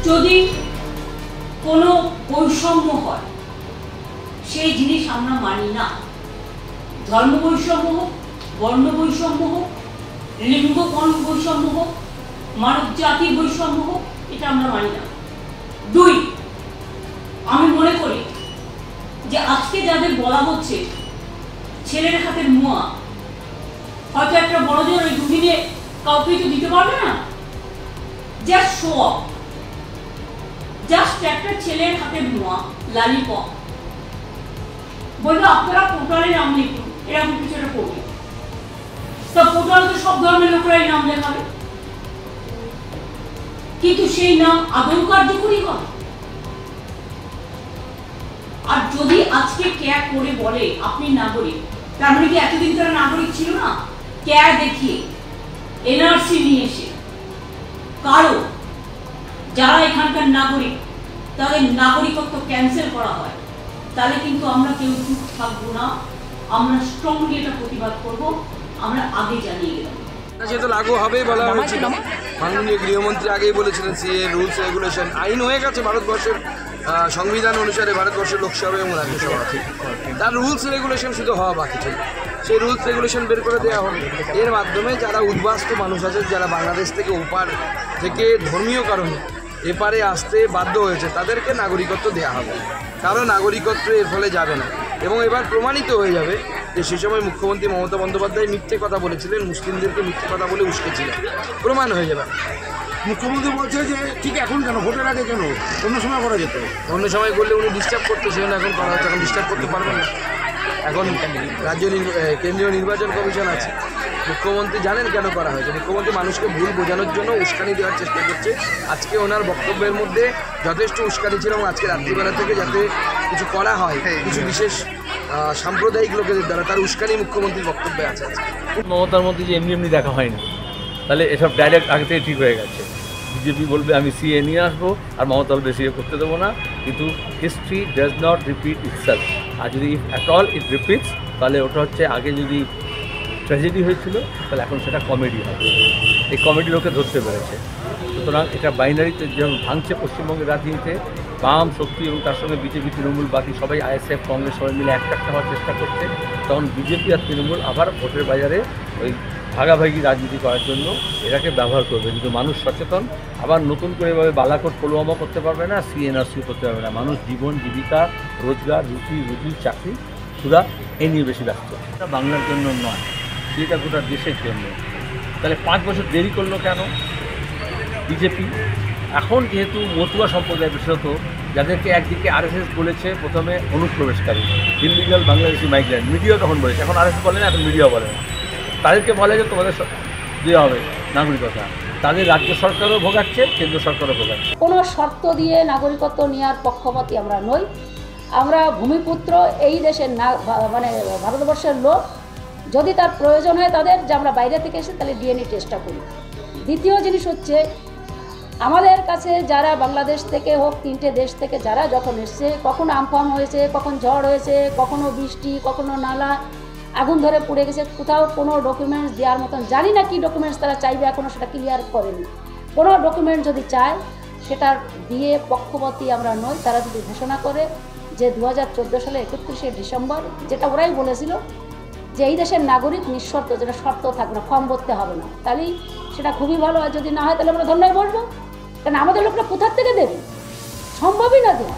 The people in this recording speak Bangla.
যদি কোনো বৈষম্য হয় সেই জিনিস আমরা মানি না। ধর্ম বৈষম্য হোক, বর্ণ বৈষম্য হোক, লিঙ্গ বৈষম্য হোক, মানব জাতির বৈষম্য হোক, এটা আমরা মানি না। দুই, আমি মনে করি যে আজকে যাদের বলা হচ্ছে ছেলের হাতের মোয়া, হয়তো একটা বড় জন ওই দুদিনে কাউকে তো দিতে পারবে না, জাস্ট শো অফ, জাস্ট একটা ছেলের হাতের মোয়া, লালিপপ, বললো আপনারা পোর্টালে নাম লিখুন, এরকম কিছু একটা করবে। তা পোর্টালে তো সব ধর্মের লোকরাই নাম লেখাবে, কিন্তু সেই নাম আদৌ কার্যকরী হয়। আর যদি আজকে ক্যা করে বলে আপনি নাগরিক, তার মানে কি এতদিন তারা নাগরিক ছিল না? ক্যা দেখিয়ে এনআরসি নিয়ে এসে কারো যারা এখানকার নাগরিক তাদের নাগরিকত্ব ক্যান্সেল করা হয়, তাহলে কিন্তু আমরা কেউ চুপ থাকবো না, আমরা স্ট্রংলি এটা প্রতিবাদ করব। আমরা আগে জানিয়ে গেলাম যেহেতু লাগু হবেই বলা হয়েছিল, মাননীয় গৃহমন্ত্রী আগেই বলেছিলেন সিএ রুলস রেগুলেশন আইন হয়ে গেছে ভারতবর্ষের সংবিধান অনুসারে, ভারতবর্ষের লোকসভা এবং রাজ্যসভা, তার রুলস রেগুলেশন শুধু হওয়া বাকি ছিল। সেই রুলস রেগুলেশন বের করে দেওয়া হবে। এর মাধ্যমে যারা উদ্বাস্তু মানুষ আছে, যারা বাংলাদেশ থেকে ওপার থেকে ধর্মীয় কারণে এপারে আসতে বাধ্য হয়েছে, তাদেরকে নাগরিকত্ব দেওয়া হবে। কারো নাগরিকত্ব এর ফলে যাবে না। এবং এবার প্রমাণিত হয়ে যাবে যে সে সময় মুখ্যমন্ত্রী মমতা বন্দ্যোপাধ্যায় মিথ্যে কথা বলেছিলেন, মুসলিমদেরকে মিথ্যে কথা বলে উস্কেছিলেন, প্রমাণ হয়ে যাবে। মুখ্যমন্ত্রী বলছে যে ঠিক এখন কেন, ভোটের আগে কেন, অন্য সময় করা যেত। অন্য সময় করলে উনি ডিস্টার্ব করতে, সেজন্য এখন করা হচ্ছে। এখন ডিস্টার্ব করতে পারবেন না, এখন কেন্দ্রীয় নির্বাচন কমিশন আছে। মুখ্যমন্ত্রী জানেন কেন করা হয়েছে। মুখ্যমন্ত্রী মানুষকে ভুল বোঝানোর জন্য উস্কানি দেওয়ার চেষ্টা করছে। আজকে ওনার বক্তব্যের মধ্যে যথেষ্ট উস্কানি ছিল, এবং আজকে রাত্রিবেলা থেকে যাতে কিছু করা হয় কিছু বিশেষ সাম্প্রদায়িক লোকেদের দ্বারা, তার উস্কানি মুখ্যমন্ত্রীর বক্তব্যে আছে। মমতার মধ্যে যে এমনি দেখা হয়নি, তাহলে এসব ডাইরেক্ট আগে থেকে ঠিক হয়ে গেছে। বিজেপি বলবে আমি সিএ নিয়ে আসবো, আর মমতা বলবে সিএ করতে দেবো না। কিন্তু history does not repeat itself. আর যদি if at all it repeats, তাহলে ওটা হচ্ছে আগে যদি ট্র্যাজেডি হয়েছিল, তাহলে এখন সেটা কমেডি হবে। এই কমেডি লোকে ধরতে পেরেছে। সুতরাং এটা বাইনারিতে যেমন ভাঙছে পশ্চিমবঙ্গের রাজনীতিতে, বাম শক্তি এবং তার সঙ্গে বিজেপি, তৃণমূল, বাকি সবাই আইএসএফ, কংগ্রেস সবাই মিলে একটা হওয়ার চেষ্টা করছে, তখন বিজেপি আর তৃণমূল আবার ভোটের বাজারে ওই ভাগাভাগি রাজনীতি করার জন্য এটাকে ব্যবহার করবে। কিন্তু মানুষ সচেতন, আবার নতুন করে এভাবে বালাকোট পুলওয়ামা করতে পারবে না, সিএনআরসি করতে পারবে না। মানুষ জীবন, জীবিকা, রোজগার, রুজি, চাকরি, সুরা এ নিয়ে বেশি ব্যস্ত। এটা বাংলার জন্য নয়, এটা গোটা দেশের জন্য। তাহলে 5 বছর দেরি করলো কেন বিজেপি? এখন যেহেতু মতুয়া সম্প্রদায়, বিশেষত যাদেরকে একদিকে আরএসএস বলেছে প্রথমে অনুপ্রবেশকারী, ইললিগাল বাংলাদেশি মাইগ্রেন্ট, মিডিয়া তখন বলেছে, এখন আরএসএস বলে না, এখন মিডিয়া বলে না। তাদেরকে বলে যে তোমাদের দেওয়া হবে নাগরিকতা। তাদের রাজ্য সরকারও ভোগাচ্ছে, কেন্দ্র সরকারও ভোগাচ্ছে। কোনো শর্ত দিয়ে নাগরিকত্ব নেওয়ার পক্ষপাতী আমরা নই। আমরা ভূমিপুত্র, এই দেশের মানে ভারতবর্ষের লোক। যদি তার প্রয়োজন হয় তাদের, যে আমরা বাইরে থেকে এসে, তাহলে ডিএনএ টেস্টটা করি। দ্বিতীয় জিনিস হচ্ছে, আমাদের কাছে যারা বাংলাদেশ থেকে হোক, 3টে দেশ থেকে যারা যখন এসছে, কখনো আমফান হয়েছে, কখন ঝড় হয়েছে, কখনো বৃষ্টি, কখনো নালা আগুন ধরে পুড়ে গেছে, কোথাও কোনো ডকুমেন্টস দেওয়ার মতন, জানি না কি ডকুমেন্টস তারা চাইবে, এখনও সেটা ক্লিয়ার করেনি। কোনো ডকুমেন্ট যদি চায়, সেটা দিয়ে পক্ষপাতী আমরা নই। তারা যদি ঘোষণা করে যে 2014 সালে 31শে ডিসেম্বর, যেটা ওরাই বলেছিল যে এই দেশের নাগরিক নিঃশর্ত, যেটা শর্ত থাকবে না, ফর্ম ভরতে হবে না, তাহলেই সেটা খুবই ভালো। আর যদি না হয়, তাহলে আমরা ধন্যবাদ বলবো। কারণ আমাদের লোকরা কোথার থেকে দেবে, সম্ভবই না দেওয়া।